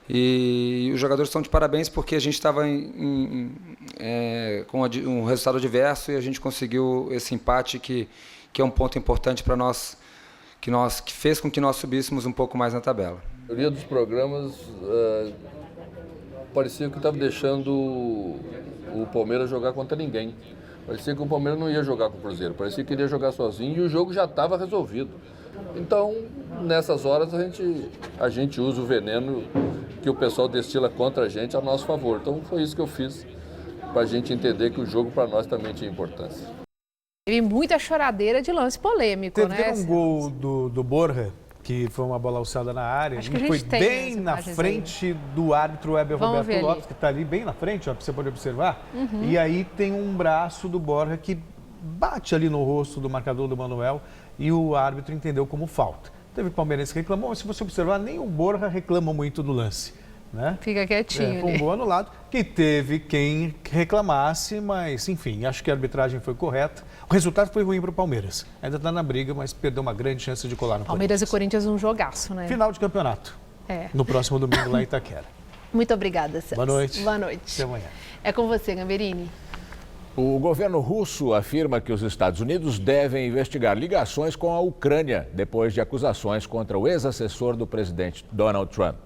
E os jogadores estão de parabéns porque a gente estava com um resultado adverso e a gente conseguiu esse empate que é um ponto importante para nós, que fez com que nós subíssemos um pouco mais na tabela. A maioria dos programas parecia que estava deixando o Palmeiras jogar contra ninguém. Parecia que o Palmeiras não ia jogar com o Cruzeiro, parecia que iria jogar sozinho e o jogo já estava resolvido. Então, nessas horas, a gente usa o veneno que o pessoal destila contra a gente a nosso favor. Então, foi isso que eu fiz. para a gente entender que o jogo para nós também tinha importância. Teve muita choradeira de lance polêmico, né? Teve um gol do Borja, que foi uma bola alçada na área, Acho que a gente foi tem bem na frente do árbitro Weber Roberto Lopes, que está ali bem na frente, ó, para você poder observar. E aí tem um braço do Borja que bate ali no rosto do marcador do Manuel e o árbitro entendeu como falta. Teve palmeirense que reclamou, mas se você observar, nem o Borja reclama muito do lance. Né? Fica quietinho. Foi um gol anulado, que teve quem reclamasse, mas enfim, acho que a arbitragem foi correta. O resultado foi ruim para o Palmeiras. Ainda está na briga, mas perdeu uma grande chance de colar no Palmeiras e Corinthians um jogaço, né? Final de campeonato. No próximo domingo lá em Itaquera. Muito obrigada, Celso. Boa noite. Boa noite. Até amanhã. É com você, Gamberini. O governo russo afirma que os Estados Unidos devem investigar ligações com a Ucrânia depois de acusações contra o ex-assessor do presidente Donald Trump.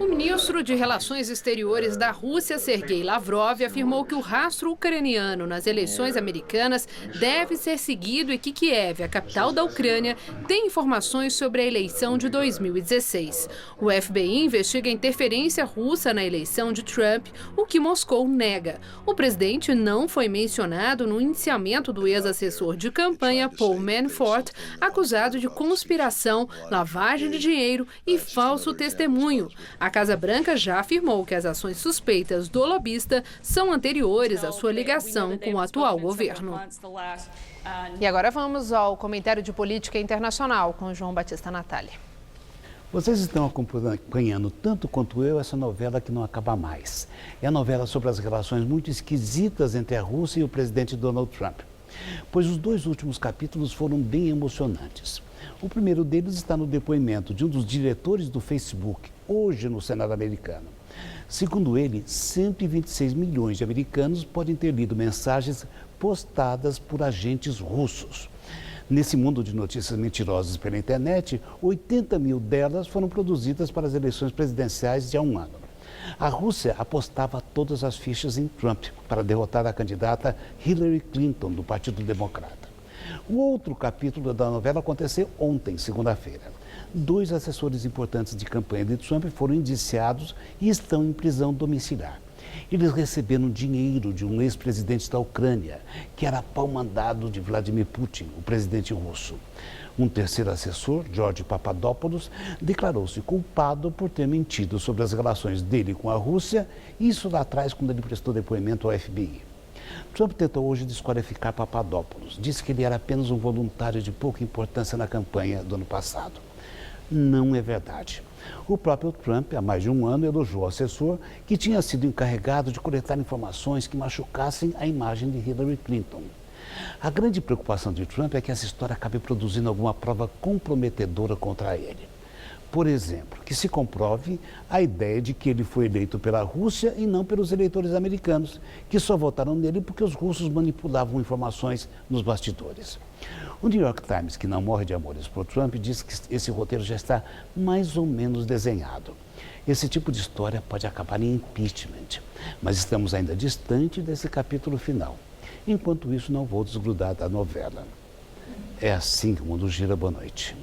O ministro de Relações Exteriores da Rússia, Sergei Lavrov, afirmou que o rastro ucraniano nas eleições americanas deve ser seguido e que Kiev, a capital da Ucrânia, tem informações sobre a eleição de 2016. O FBI investiga a interferência russa na eleição de Trump, o que Moscou nega. O presidente não foi mencionado no indiciamento do ex-assessor de campanha Paul Manafort, acusado de conspiração, lavagem de dinheiro e falso testemunho. A Casa Branca já afirmou que as ações suspeitas do lobista são anteriores à sua ligação com o atual governo. E agora vamos ao comentário de política internacional com João Batista Natália. Vocês estão acompanhando tanto quanto eu essa novela que não acaba mais. É a novela sobre as relações muito esquisitas entre a Rússia e o presidente Donald Trump. Pois os 2 últimos capítulos foram bem emocionantes. O primeiro deles está no depoimento de um dos diretores do Facebook, hoje no Senado americano. Segundo ele, 126 milhões de americanos podem ter lido mensagens postadas por agentes russos. Nesse mundo de notícias mentirosas pela internet, 80 mil delas foram produzidas para as eleições presidenciais de há um ano. A Rússia apostava todas as fichas em Trump para derrotar a candidata Hillary Clinton, do Partido Democrata. O outro capítulo da novela aconteceu ontem, segunda-feira. 2 assessores importantes de campanha de Trump foram indiciados e estão em prisão domiciliar. Eles receberam dinheiro de um ex-presidente da Ucrânia, que era pau-mandado de Vladimir Putin, o presidente russo. Um terceiro assessor, George Papadopoulos, declarou-se culpado por ter mentido sobre as relações dele com a Rússia, isso lá atrás, quando ele prestou depoimento ao FBI. Trump tentou hoje desqualificar Papadopoulos. Disse que ele era apenas um voluntário de pouca importância na campanha do ano passado. Não é verdade. O próprio Trump, há mais de um ano, elogiou o assessor que tinha sido encarregado de coletar informações que machucassem a imagem de Hillary Clinton. A grande preocupação de Trump é que essa história acabe produzindo alguma prova comprometedora contra ele. Por exemplo, que se comprove a ideia de que ele foi eleito pela Rússia e não pelos eleitores americanos, que só votaram nele porque os russos manipulavam informações nos bastidores. O New York Times, que não morre de amores por Trump, diz que esse roteiro já está mais ou menos desenhado. Esse tipo de história pode acabar em impeachment, mas estamos ainda distante desse capítulo final. Enquanto isso, não vou desgrudar da novela. É assim que o mundo gira. Boa noite.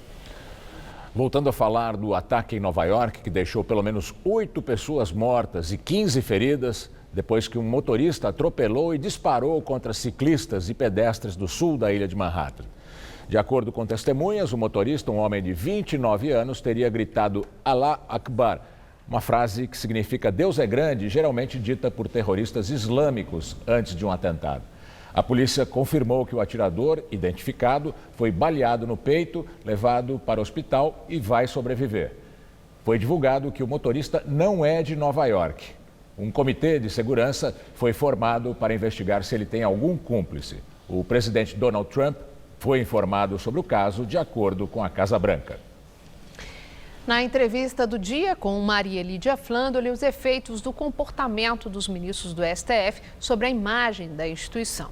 Voltando a falar do ataque em Nova York, que deixou pelo menos 8 pessoas mortas e 15 feridas, depois que um motorista atropelou e disparou contra ciclistas e pedestres do sul da ilha de Manhattan. De acordo com testemunhas, o motorista, um homem de 29 anos, teria gritado "Allah Akbar", uma frase que significa "Deus é grande", geralmente dita por terroristas islâmicos antes de um atentado. A polícia confirmou que o atirador, identificado, foi baleado no peito, levado para o hospital e vai sobreviver. Foi divulgado que o motorista não é de Nova York. Um comitê de segurança foi formado para investigar se ele tem algum cúmplice. O presidente Donald Trump foi informado sobre o caso, de acordo com a Casa Branca. Na entrevista do dia com Maria Lídia Flandoli, os efeitos do comportamento dos ministros do STF sobre a imagem da instituição.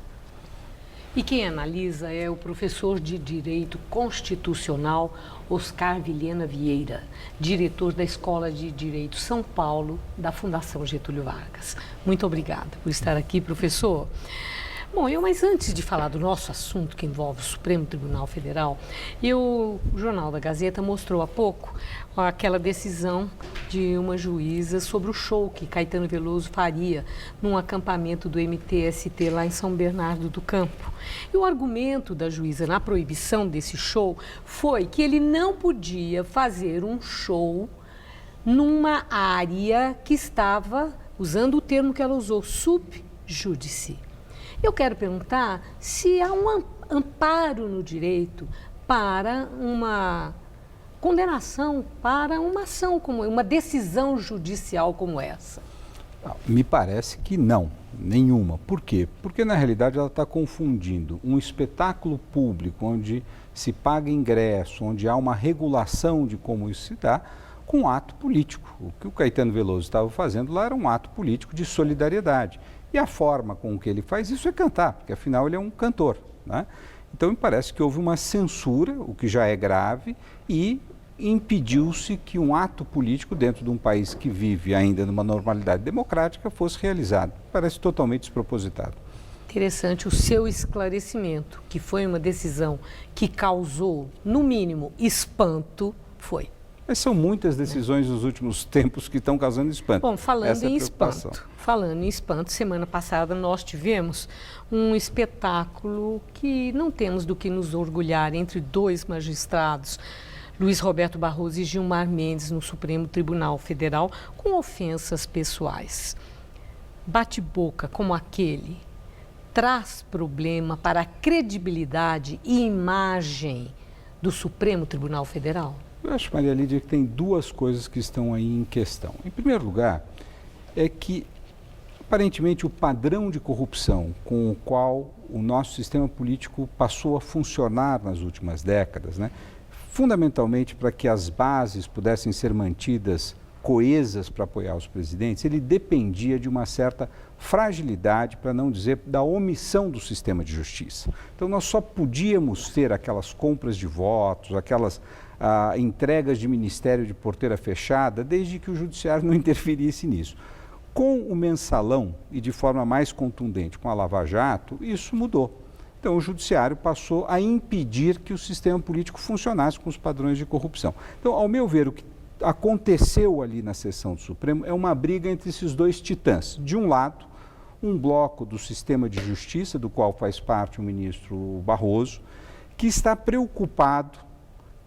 E quem analisa é o professor de Direito Constitucional Oscar Vilhena Vieira, diretor da Escola de Direito São Paulo, da Fundação Getúlio Vargas. Muito obrigada por estar aqui, professor. Bom, mas antes de falar do nosso assunto que envolve o Supremo Tribunal Federal, o Jornal da Gazeta mostrou há pouco aquela decisão de uma juíza sobre o show que Caetano Veloso faria num acampamento do MTST lá em São Bernardo do Campo. E o argumento da juíza na proibição desse show foi que ele não podia fazer um show numa área que estava, usando o termo que ela usou, subjúdice. Eu quero perguntar se há um amparo no direito para uma condenação, para uma ação como uma decisão judicial como essa. Me parece que não, nenhuma. Por quê? Porque na realidade ela está confundindo um espetáculo público onde se paga ingresso, onde há uma regulação de como isso se dá, com um ato político. O que o Caetano Veloso estava fazendo lá era um ato político de solidariedade. E a forma com que ele faz isso é cantar, porque afinal ele é um cantor, né? Então me parece que houve uma censura, o que já é grave, e impediu-se que um ato político dentro de um país que vive ainda numa normalidade democrática fosse realizado. Parece totalmente despropositado. Interessante o seu esclarecimento, que foi uma decisão que causou, no mínimo, espanto, foi. Mas são muitas decisões nos últimos tempos que estão causando espanto. Bom, falando em espanto, semana passada nós tivemos um espetáculo que não temos do que nos orgulhar entre dois magistrados, Luiz Roberto Barroso e Gilmar Mendes, no Supremo Tribunal Federal, com ofensas pessoais. Bate-boca como aquele traz problema para a credibilidade e imagem do Supremo Tribunal Federal? Eu acho, Maria Lídia, que tem duas coisas que estão aí em questão. Em primeiro lugar, é que, aparentemente, o padrão de corrupção com o qual o nosso sistema político passou a funcionar nas últimas décadas, né, fundamentalmente para que as bases pudessem ser mantidas coesas para apoiar os presidentes, ele dependia de uma certa fragilidade, para não dizer da omissão do sistema de justiça. Então, nós só podíamos ter aquelas compras de votos, aquelas entregas de ministério de porteira fechada, desde que o judiciário não interferisse nisso. Com o mensalão e de forma mais contundente com a Lava Jato, isso mudou. Então o judiciário passou a impedir que o sistema político funcionasse com os padrões de corrupção. Então, ao meu ver, o que aconteceu ali na sessão do Supremo é uma briga entre esses dois titãs. De um lado, um bloco do sistema de justiça, do qual faz parte o ministro Barroso, que está preocupado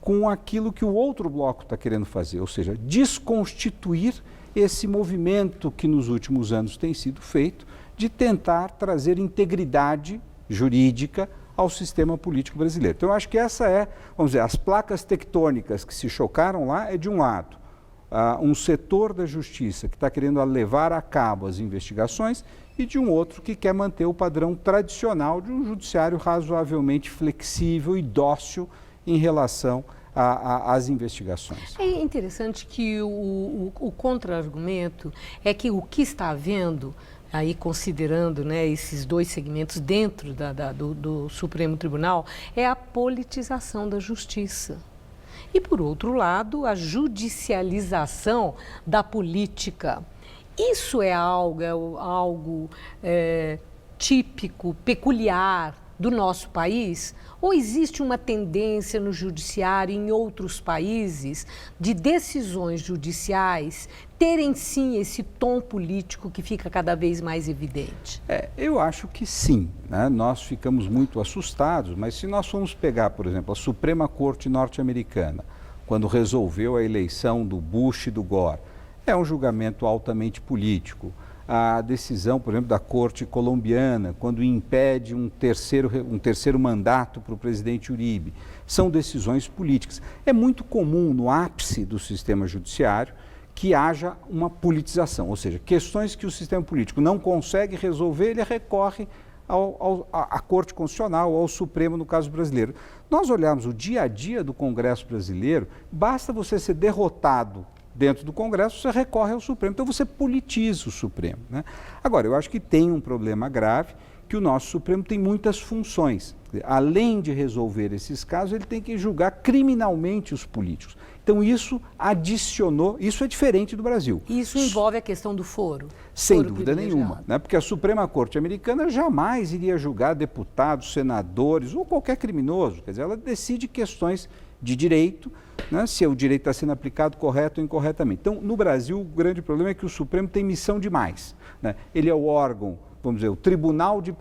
com aquilo que o outro bloco está querendo fazer, ou seja, desconstituir esse movimento que nos últimos anos tem sido feito de tentar trazer integridade jurídica ao sistema político brasileiro. Então, eu acho que essa é, vamos dizer, as placas tectônicas que se chocaram lá é de um lado, um setor da justiça que está querendo levar a cabo as investigações e de um outro que quer manter o padrão tradicional de um judiciário razoavelmente flexível e dócil em relação às investigações. É interessante que o contra-argumento é que o que está havendo, aí considerando, né, esses dois segmentos dentro do Supremo Tribunal, é a politização da justiça. E, por outro lado, a judicialização da política. Isso é algo típico, peculiar do nosso país? Ou existe uma tendência no judiciário em outros países de decisões judiciais terem sim esse tom político que fica cada vez mais evidente? Eu acho que sim, né? Nós ficamos muito assustados, mas se nós formos pegar, por exemplo, a Suprema Corte norte-americana, quando resolveu a eleição do Bush e do Gore, é um julgamento altamente político. A decisão, por exemplo, da Corte colombiana, quando impede um terceiro mandato para o presidente Uribe, são decisões políticas. É muito comum no ápice do sistema judiciário que haja uma politização, ou seja, questões que o sistema político não consegue resolver, ele recorre à Corte Constitucional, ao Supremo, no caso brasileiro. Nós olharmos o dia a dia do Congresso brasileiro, basta você ser derrotado dentro do Congresso, você recorre ao Supremo. Então, você politiza o Supremo, né? Agora, eu acho que tem um problema grave, que o nosso Supremo tem muitas funções. Além de resolver esses casos, ele tem que julgar criminalmente os políticos. Então isso adicionou, isso é diferente do Brasil. Isso envolve a questão do foro? Sem dúvida nenhuma, né? Porque a Suprema Corte americana jamais iria julgar deputados, senadores ou qualquer criminoso. Quer dizer, ela decide questões de direito, né? Se o direito está sendo aplicado correto ou incorretamente. Então, no Brasil, o grande problema é que o Supremo tem missão demais, né? Ele é o órgão, vamos dizer, o tribunal de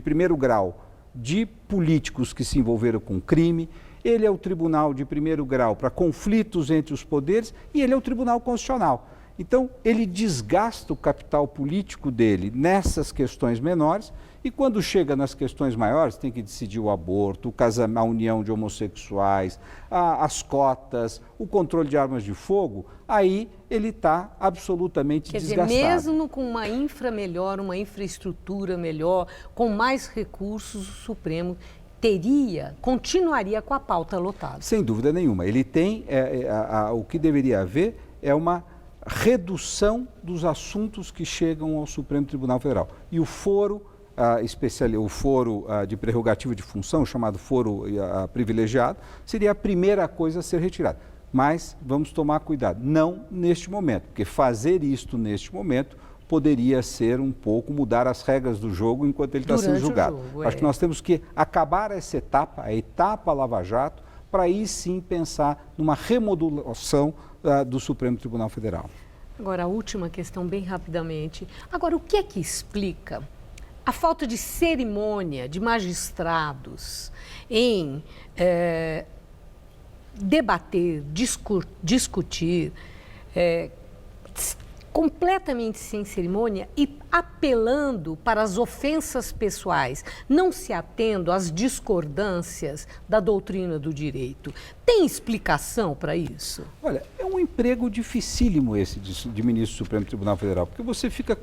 primeiro grau de políticos que se envolveram com crime. Ele é o tribunal de primeiro grau para conflitos entre os poderes e ele é o tribunal constitucional. Então, ele desgasta o capital político dele nessas questões menores e quando chega nas questões maiores, tem que decidir o aborto, a união de homossexuais, as cotas, o controle de armas de fogo, aí ele está absolutamente desgastado. Quer dizer, mesmo com uma infra melhor, uma infraestrutura melhor, com mais recursos, o Supremo continuaria com a pauta lotada. Sem dúvida nenhuma. Ele tem, o que deveria haver é uma redução dos assuntos que chegam ao Supremo Tribunal Federal. E o foro de prerrogativa de função, chamado foro privilegiado, seria a primeira coisa a ser retirada. Mas vamos tomar cuidado, não neste momento, porque fazer isto neste momento poderia ser um pouco mudar as regras do jogo enquanto ele está sendo julgado. Acho que nós temos que acabar essa etapa, a etapa Lava Jato, para aí sim pensar numa remodulação do Supremo Tribunal Federal. Agora, a última questão, bem rapidamente. Agora, o que é que explica a falta de cerimônia de magistrados em debater, discutir, completamente sem cerimônia e apelando para as ofensas pessoais, não se atendo às discordâncias da doutrina do direito? Tem explicação para isso? Olha, é um emprego dificílimo esse de ministro do Supremo Tribunal Federal, porque você fica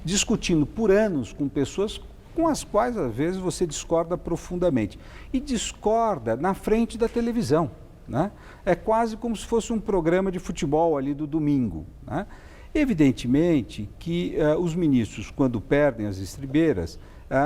discutindo por anos com pessoas com as quais, às vezes, você discorda profundamente. E discorda na frente da televisão. Né? É quase como se fosse um programa de futebol ali do domingo. Né? Evidentemente que os ministros, quando perdem as estribeiras,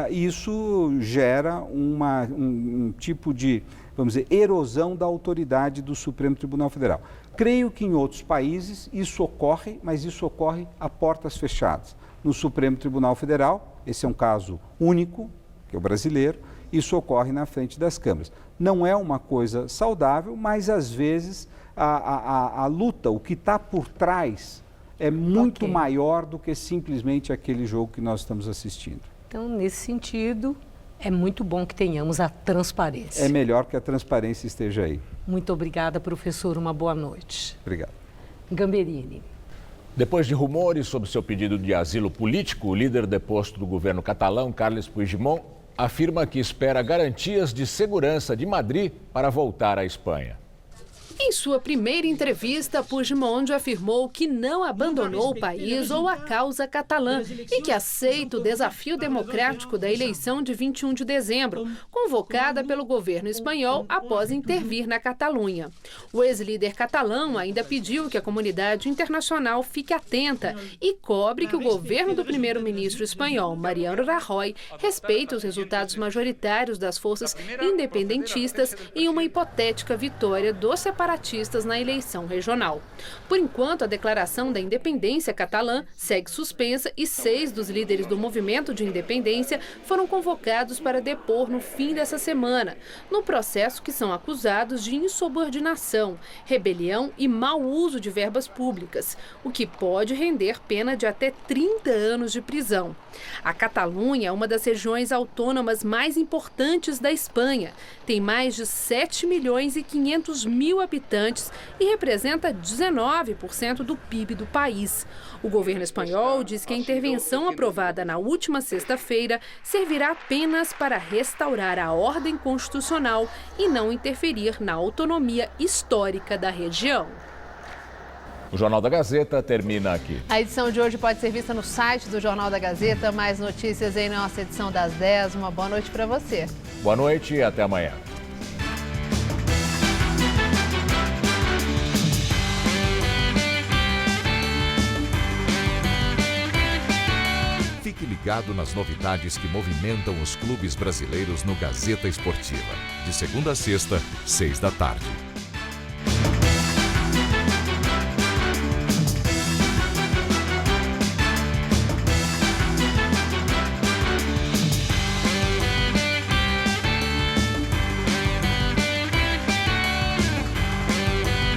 isso gera um tipo de, vamos dizer, erosão da autoridade do Supremo Tribunal Federal. Creio que em outros países isso ocorre, mas isso ocorre a portas fechadas. No Supremo Tribunal Federal, esse é um caso único, que é o brasileiro, isso ocorre na frente das câmaras. Não é uma coisa saudável, mas às vezes a luta, o que está por trás, é muito maior do que simplesmente aquele jogo que nós estamos assistindo. Então, nesse sentido, é muito bom que tenhamos a transparência. É melhor que a transparência esteja aí. Muito obrigada, professor. Uma boa noite. Obrigado. Gamberini. Depois de rumores sobre seu pedido de asilo político, o líder deposto do governo catalão, Carles Puigdemont, afirma que espera garantias de segurança de Madrid para voltar à Espanha. Em sua primeira entrevista, Puigdemont afirmou que não abandonou o país ou a causa catalã e que aceita o desafio democrático da eleição de 21 de dezembro, convocada pelo governo espanhol após intervir na Catalunha. O ex-líder catalão ainda pediu que a comunidade internacional fique atenta e cobre que o governo do primeiro-ministro espanhol, Mariano Rajoy, respeite os resultados majoritários das forças independentistas em uma hipotética vitória dos separatistas na eleição regional. Por enquanto, a declaração da independência catalã segue suspensa e 6 dos líderes do movimento de independência foram convocados para depor no fim dessa semana, no processo que são acusados de insubordinação, rebelião e mau uso de verbas públicas, o que pode render pena de até 30 anos de prisão. A Catalunha é uma das regiões autônomas mais importantes da Espanha. Tem mais de 7 milhões e 500 mil habitantes e representa 19% do PIB do país. O governo espanhol diz que a intervenção aprovada na última sexta-feira servirá apenas para restaurar a ordem constitucional e não interferir na autonomia histórica da região. O Jornal da Gazeta termina aqui. A edição de hoje pode ser vista no site do Jornal da Gazeta. Mais notícias em nossa edição das 10. Uma boa noite para você. Boa noite e até amanhã. Fique ligado. ligado nas novidades que movimentam os clubes brasileiros no Gazeta Esportiva. De segunda a sexta, 6 da tarde.